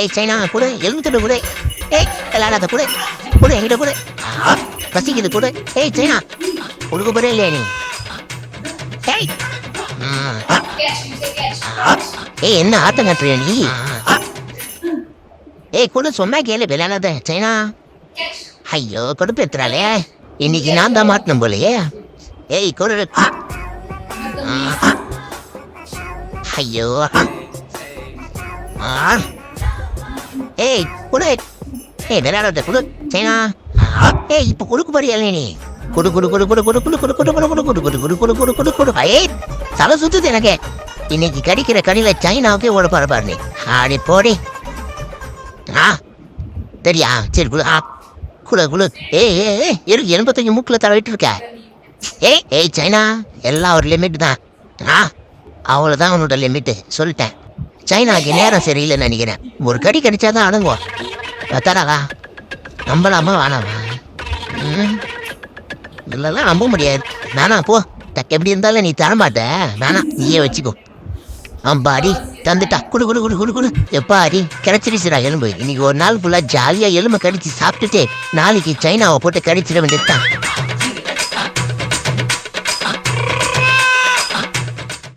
ஏய் சைனா கொடு, எலுமிச்சை கொடு. ஏய் விளையாடாத கொடு, கொடு என்கிட்ட கொடு. பசிக்குது கொடு. ஏய் சைனா கொடுக்க போறே இல்லையா நீ? ஏய் ஏய் என்ன ஆட்டம் காட்டுறியா நீ? ஏய் கொடு, சொன்னா கேளு, விளையாடாத சைனா. ஐயோ கொடுப்பேத்துறாளே, இன்னைக்கு நான் தான் மாட்டணும் போலையே. ஏய் கொடு. ஐயோ ஏய் கொடு. ஏய் விளையாடாத கொடு சைனா. ஏய் இப்ப கொடுக்க போறியா நீ? கொடு கொடு கொடு கொடு கொடு கொடு கொடு கொடு கொடு கொடு கொடு கொடு கொடு கொடு கொடு கொடு கொடு. ஏய் தலை சுத்துது எனக்கு. இன்னைக்கு கடிக்கிற கடியில சைனாவுக்கே ஓட பாரு நீ. ஆடி போடி. தெரியா? சரி குடு. குடு குடு. ஏய் ஏய் ஏய் இருக்கு, 85 மூக்கில் தடவிட்டு இருக்க. ஏய் ஏய் சைனா, எல்லாம் ஒரு லிமிட் தான். அவ்வளோதான் உன்னோட லிமிட்டு, சொல்லிட்டேன். சைனாக்கு நேரம் சரியில்லைன்னு நினைக்கிறேன். ஒரு கடி கடிச்சாதான் அடங்குவோம். தராதா? நம்பலாமா வேணாமா? இல்லைலாம் நம்ப முடியாது. வேணாம் போ. தக்க எப்படி இருந்தாலும் நீ தரமாட்ட. வேணாம் நீயே வச்சுக்கோ. அம்பாடி தந்துட்டா. குடு குடு குடு குடு குடு. எப்பா அடி கிடைச்சிருச்சுடா எலும்பு. இன்னைக்கு ஒரு நாள் ஃபுல்லாக ஜாலியாக எலும்பை கடிச்சு சாப்பிட்டுட்டு நாளைக்கு சைனாவை போட்டு கடிச்சிட வேண்டியதுதான்.